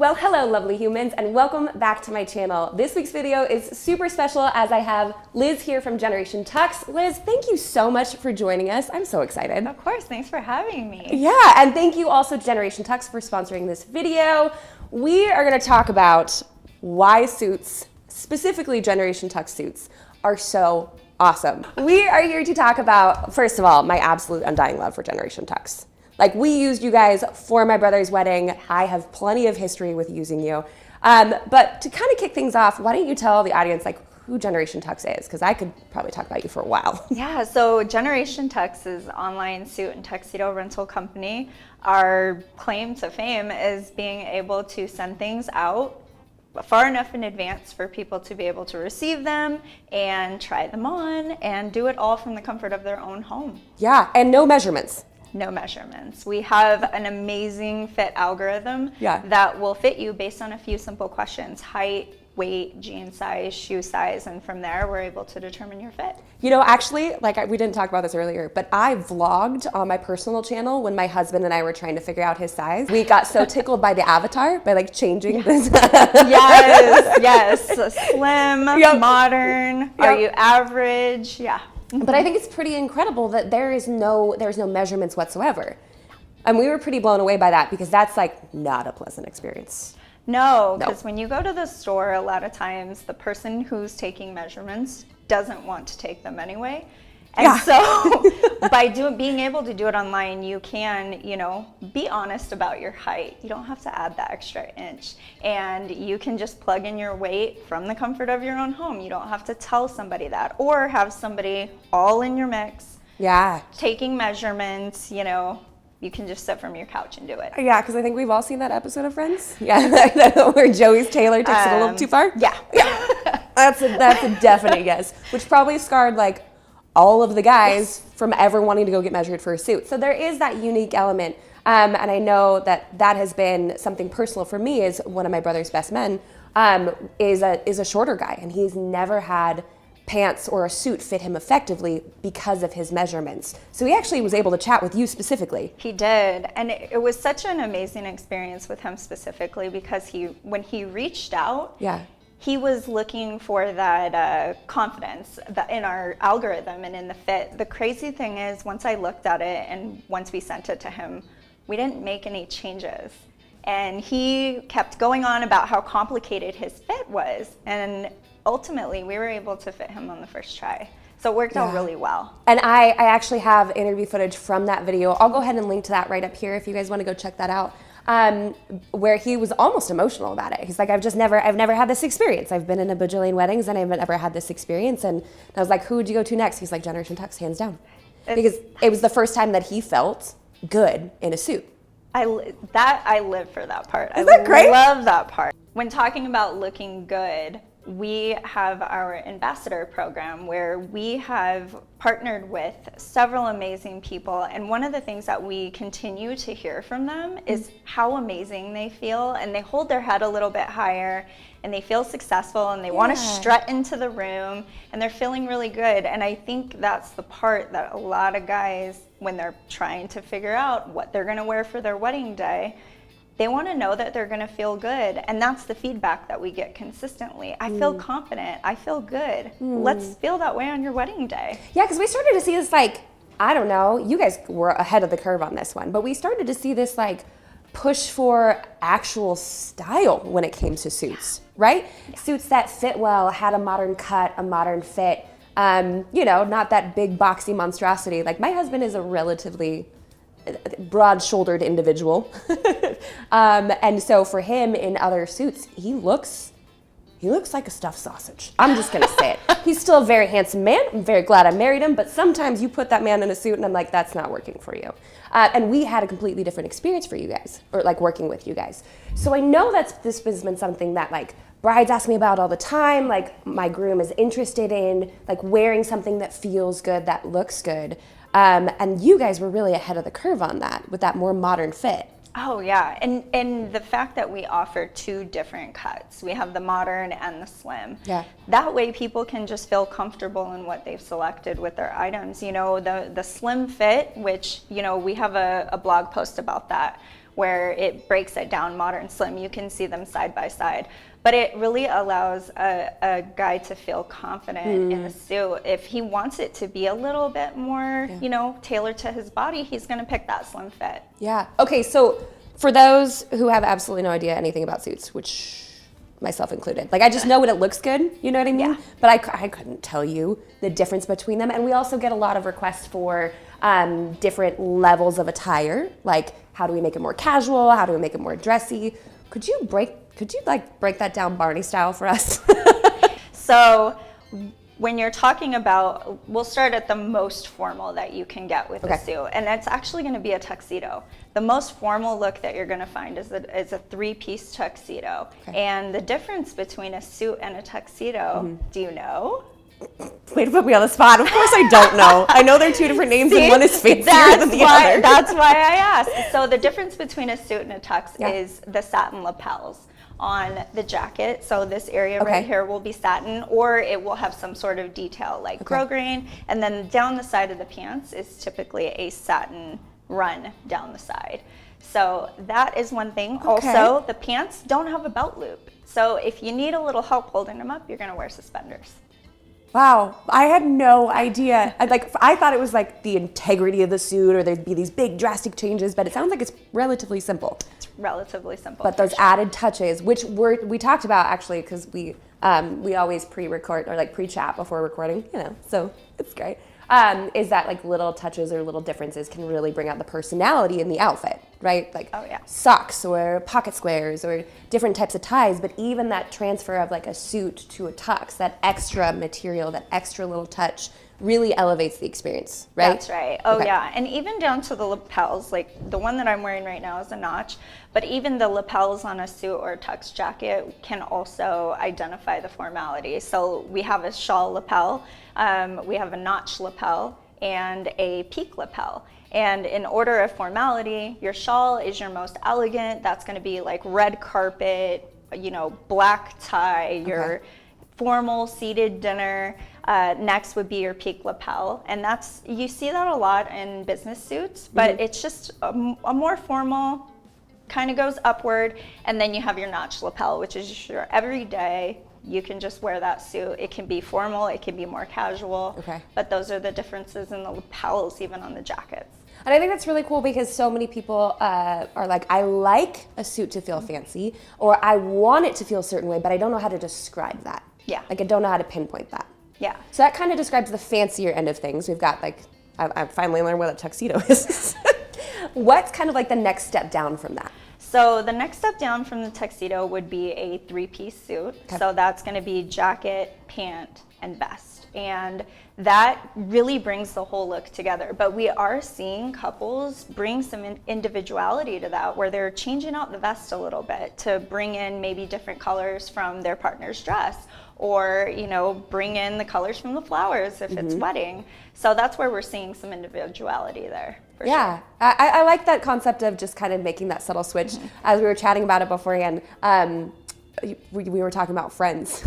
Well, hello lovely humans, and welcome back to my channel. This week's video is super special as I have Liz here from Generation Tux. Liz, thank you so much for joining us. I'm so excited. Of course, thanks for having me. Yeah, and thank you also Generation Tux for sponsoring this video. We are gonna talk about why suits, specifically Generation Tux suits, are so awesome. We are here to talk about, first of all, my absolute undying love for Generation Tux. Like, we used you guys for my brother's wedding. I have plenty of history with using you. But to kind of kick things off, why don't you tell the audience like who Generation Tux is? Because I could probably talk about you for a while. Yeah, so Generation Tux is an online suit and tuxedo rental company. Our claim to fame is being able to send things out far enough in advance for people to be able to receive them and try them on and do it all from the comfort of their own home. Yeah, and no measurements. No measurements. We have an amazing fit algorithm that will fit you based on a few simple questions: height, weight, jean size, shoe size, and from there we're able to determine your fit. You know, actually, we didn't talk about this earlier, but I vlogged on my personal channel when my husband and I were trying to figure out his size. We got so tickled by the avatar, by like changing this. Yes, slim, modern, are you average? Yeah. But I think it's pretty incredible that there's no measurements whatsoever. And we were pretty blown away by that because that's like not a pleasant experience. No, because when you go to the store, a lot of times the person who's taking measurements doesn't want to take them anyway. And so by being able to do it online, you can, be honest about your height. You don't have to add that extra inch. And you can just plug in your weight from the comfort of your own home. You don't have to tell somebody that or have somebody all in your mix. Yeah. Taking measurements, you can just sit from your couch and do it. Yeah, because I think we've all seen that episode of Friends. Yeah, where Joey's Taylor takes it a little too far. Yeah. That's a definite yes, which probably scarred like all of the guys from ever wanting to go get measured for a suit. So there is that unique element. And I know that has been something personal for me. Is one of my brother's best men is a shorter guy, and he's never had pants or a suit fit him effectively because of his measurements. So he actually was able to chat with you specifically. He did, and it was such an amazing experience with him specifically because when he reached out, he was looking for that confidence in our algorithm and in the fit. The crazy thing is, once I looked at it and once we sent it to him, we didn't make any changes. And he kept going on about how complicated his fit was. And ultimately, we were able to fit him on the first try. So it worked out really well. And I actually have interview footage from that video. I'll go ahead and link to that right up here if you guys want to go check that out. Where he was almost emotional about it. He's like, I've never had this experience. I've been in a bajillion weddings and I've never had this experience. And I was like, who would you go to next? He's like, Generation Tux, hands down. Because it was the first time that he felt good in a suit. I live for that part. Isn't that great? I love that part. When talking about looking good, we have our ambassador program where we have partnered with several amazing people, and one of the things that we continue to hear from them is how amazing they feel, and they hold their head a little bit higher and they feel successful and they want to strut into the room and they're feeling really good. And I think that's the part that a lot of guys, when they're trying to figure out what they're going to wear for their wedding day, they want to know that they're going to feel good. And that's the feedback that we get consistently. I feel confident. I feel good. Let's feel that way on your wedding day. Yeah, because we started to see this, like, I don't know, you guys were ahead of the curve on this one, but we started to see this, like, push for actual style when it came to suits, right? Yeah. Suits that fit well, had a modern cut, a modern fit, not that big boxy monstrosity. Like, my husband is a relatively broad-shouldered individual. And so for him in other suits, he looks like a stuffed sausage. I'm just gonna say it. He's still a very handsome man. I'm very glad I married him, but sometimes you put that man in a suit and I'm like, that's not working for you. And we had a completely different experience for you guys, or like working with you guys. So I know this has been something that like brides ask me about all the time. Like, my groom is interested in like wearing something that feels good, that looks good. And you guys were really ahead of the curve on that with that more modern fit. Oh yeah, and the fact that we offer two different cuts, we have the modern and the slim. Yeah. That way people can just feel comfortable in what they've selected with their items. The slim fit, which, we have a blog post about that, where it breaks it down, modern, slim. You can see them side by side. But it really allows a guy to feel confident in the suit. If he wants it to be a little bit more, tailored to his body, he's going to pick that slim fit. Yeah. Okay, so for those who have absolutely no idea anything about suits, which myself included, like I just know what it looks good, you know what I mean? Yeah. But I couldn't tell you the difference between them. And we also get a lot of requests for different levels of attire, like how do we make it more casual? How do we make it more dressy? Could you break that down Barney style for us? So when you're talking about, we'll start at the most formal that you can get with a suit, and it's actually going to be a tuxedo. The most formal look that you're going to find is a three-piece tuxedo. And the difference between a suit and a tuxedo, do you know? Way to put me on the spot. Of course I don't know. I know they're two different names and one is fancier than the other. That's why I asked. So the difference between a suit and a tux is the satin lapels on the jacket. So this area right here will be satin, or it will have some sort of detail like grosgrain. And then down the side of the pants is typically a satin run down the side. So that is one thing. Also, the pants don't have a belt loop. So if you need a little help holding them up, you're going to wear suspenders. Wow, I had no idea. I thought it was like the integrity of the suit, or there'd be these big drastic changes, but it sounds like it's relatively simple. It's relatively simple. But those added touches, which we talked about actually, because we always pre-record or like pre-chat before recording, so it's great. Is that like little touches or little differences can really bring out the personality in the outfit, right? Like socks or pocket squares or different types of ties, but even that transfer of like a suit to a tux, that extra material, that extra little touch really elevates the experience, right? That's right. Oh yeah, and even down to the lapels, like the one that I'm wearing right now is a notch, but even the lapels on a suit or a tux jacket can also identify the formality. So we have a shawl lapel, we have a notch lapel, and a peak lapel. And in order of formality, your shawl is your most elegant. That's going to be like red carpet, black tie, your formal seated dinner. Next would be your peak lapel, and you see that a lot in business suits, but it's just a more formal, kind of goes upward, and then you have your notch lapel, which is your everyday. You can just wear that suit. It can be formal, it can be more casual, but those are the differences in the lapels, even on the jackets. And I think that's really cool because so many people are like, I like a suit to feel fancy, or I want it to feel a certain way, but I don't know how to describe that. Yeah. Like I don't know how to pinpoint that. Yeah. So that kind of describes the fancier end of things. We've got like, I finally learned what a tuxedo is. What's kind of like the next step down from that? So the next step down from the tuxedo would be a three-piece suit. So that's going to be jacket, pant, and vest. And that really brings the whole look together. But we are seeing couples bring some individuality to that, where they're changing out the vest a little bit to bring in maybe different colors from their partner's dress, or bring in the colors from the flowers if it's wedding. So that's where we're seeing some individuality there. For sure. I like that concept of just kind of making that subtle switch. As we were chatting about it beforehand, we were talking about friends,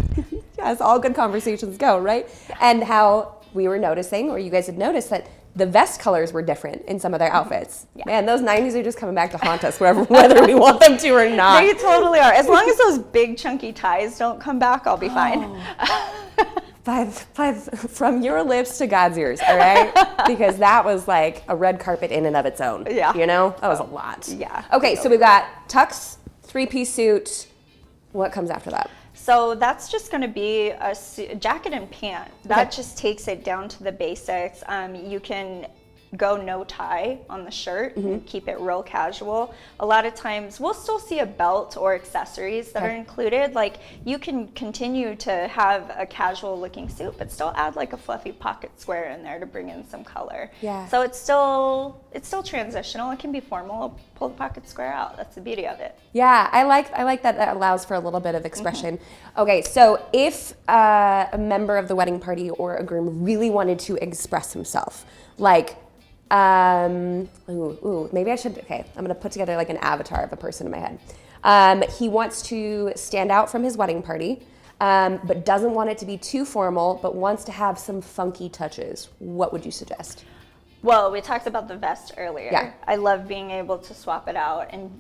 as all good conversations go, right? And how we were noticing, or you guys had noticed, that the vest colors were different in some of their outfits. Man, those 90s are just coming back to haunt us whether we want them to or not. They totally are. As long as those big chunky ties don't come back, I'll be fine. From your lips to God's ears, all right? Because that was like a red carpet in and of its own. Yeah. That was a lot. Yeah. Okay, so we've got tux, three-piece suit. What comes after that? So that's just going to be a jacket and pant. That just takes it down to the basics. You can go no tie on the shirt and keep it real casual. A lot of times we'll still see a belt or accessories that are included. Like you can continue to have a casual looking suit, but still add like a fluffy pocket square in there to bring in some color. Yeah. So it's still transitional. It can be formal. Pull the pocket square out. That's the beauty of it. Yeah, I like that allows for a little bit of expression. Okay, so if a member of the wedding party or a groom really wanted to express himself, like maybe I should, I'm gonna put together like an avatar of a person in my head. He wants to stand out from his wedding party, but doesn't want it to be too formal, but wants to have some funky touches. What would you suggest? Well, we talked about the vest earlier. Yeah. I love being able to swap it out and,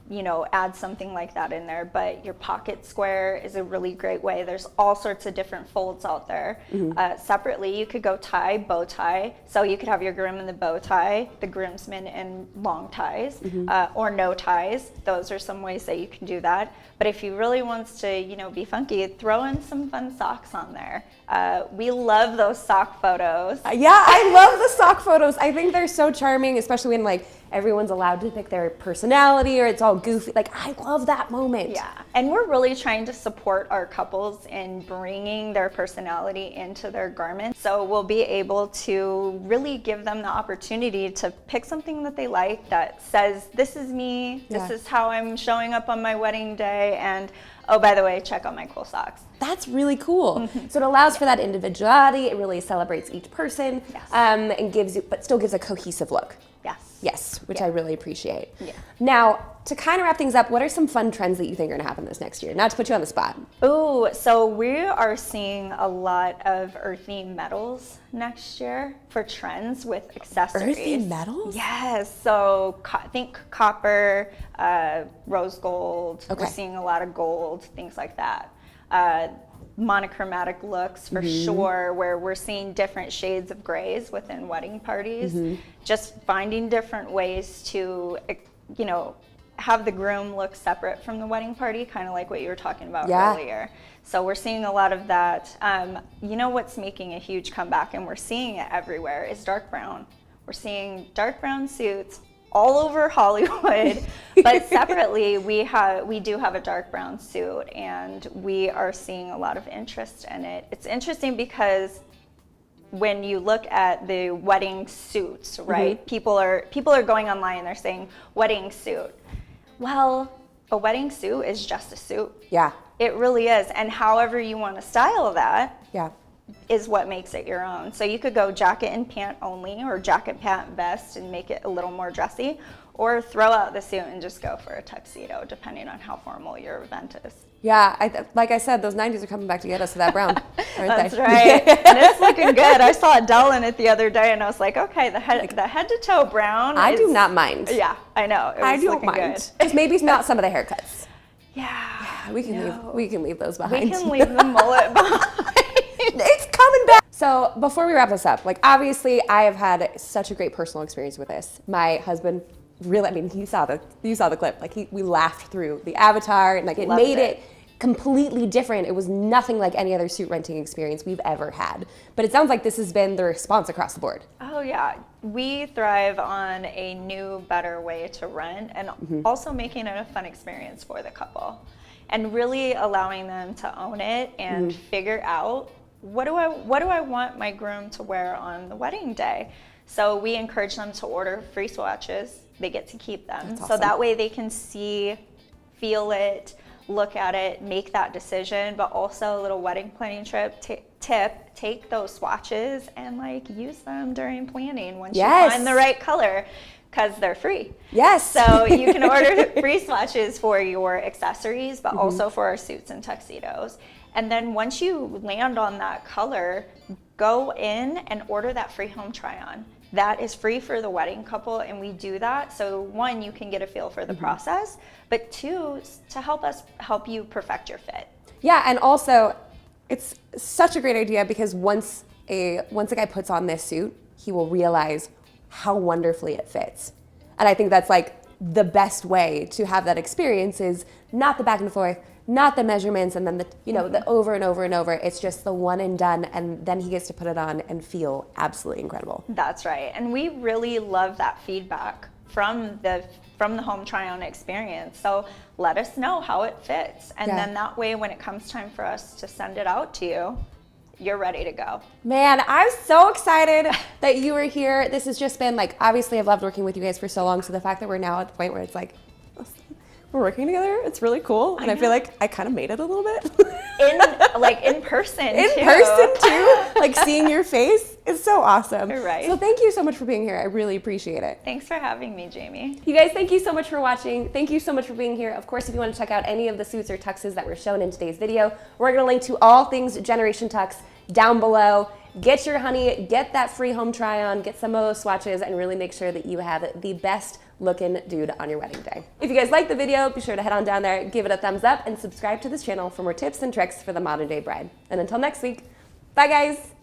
add something like that in there. But your pocket square is a really great way. There's all sorts of different folds out there. Separately, you could go tie, bow tie. So you could have your groom in the bow tie, the groomsmen in long ties, or no ties. Those are some ways that you can do that. But if you really want to, be funky, throw in some fun socks on there. We love those sock photos. Yeah, I love the sock photos. I think they're so charming, especially when like everyone's allowed to pick their personality or it's all goofy. Like, I love that moment. Yeah, and we're really trying to support our couples in bringing their personality into their garments. So we'll be able to really give them the opportunity to pick something that they like that says, this is me, this is how I'm showing up on my wedding day, and oh, by the way, check out my cool socks. That's really cool. So it allows for that individuality. It really celebrates each person, and but still gives a cohesive look. Yes, which I really appreciate. Now, to kind of wrap things up, what are some fun trends that you think are going to happen this next year? Not to put you on the spot. Oh, so we are seeing a lot of earthy metals next year for trends with accessories. Earthy metals? Yes. So think copper, rose gold. Okay. We're seeing a lot of gold, things like that. Monochromatic looks for sure, where we're seeing different shades of grays within wedding parties. Just finding different ways to, have the groom look separate from the wedding party, kind of like what you were talking about earlier. So we're seeing a lot of that. What's making a huge comeback, and we're seeing it everywhere, is dark brown. We're seeing dark brown suits all over Hollywood, but separately we do have a dark brown suit, and we are seeing a lot of interest in it. It's interesting because when you look at the wedding suits, right? People are going online and they're saying wedding suit. Well, a wedding suit is just a suit. Yeah. It really is, and however you want to style that. Yeah. Is what makes it your own. So you could go jacket and pant only, or jacket, pant, vest, and make it a little more dressy, or throw out the suit and just go for a tuxedo, depending on how formal your event is. Yeah, like I said, those 90s are coming back to get us to that brown, aren't That's they? right, and it's looking good. I saw Adele in it the other day, and I was like, okay, the head to toe brown. I do not mind. Yeah, I know. I don't mind. Just maybe not some of the haircuts. Yeah, we can leave those behind. We can leave the mullet behind. It's coming back. So before we wrap this up, like obviously I have had such a great personal experience with this. My husband really, I mean, you saw the clip. Like we laughed through the avatar, and like it made it completely different. It was nothing like any other suit renting experience we've ever had. But it sounds like this has been the response across the board. Oh yeah, we thrive on a new, better way to rent, and also making it a fun experience for the couple, and really allowing them to own it and figure out, what do I want my groom to wear on the wedding day? So we encourage them to order free swatches. They get to keep them. That's awesome. So that way they can see, feel it, look at it, make that decision. But also a little wedding planning tip, take those swatches and like use them during planning once you find the right color, because they're free. Yes. So you can order free swatches for your accessories, but also for our suits and tuxedos. And then once you land on that color, go in and order that free home try-on. That is free for the wedding couple, and we do that. So one, you can get a feel for the process, but two, to help you perfect your fit. Yeah, and also it's such a great idea, because once a guy puts on this suit, he will realize how wonderfully it fits. And I think that's like the best way to have that experience, is not the back and forth, not the measurements, and then the over and over and over. It's just the one and done, and then he gets to put it on and feel absolutely incredible. That's right, and we really love that feedback from the home try-on experience. So let us know how it fits, and then that way, when it comes time for us to send it out to you, you're ready to go. Man, I'm so excited that you were here. This has just been like, obviously I've loved working with you guys for so long, so the fact that we're now at the point where it's like, we're working together, it's really cool, and I feel like I kind of made it a little bit. in person too. Like seeing your face is so awesome. Right. So thank you so much for being here. I really appreciate it. Thanks for having me, Jamie. You guys, thank you so much for watching. Thank you so much for being here. Of course, if you want to check out any of the suits or tuxes that were shown in today's video, we're going to link to all things Generation Tux down below. get your honey, get that free home try on, get some of those swatches, and really make sure that you have the best looking dude on your wedding day. If you guys like the video, be sure to head on down there, give it a thumbs up, and subscribe to this channel for more tips and tricks for the modern day bride. And until next week, bye guys.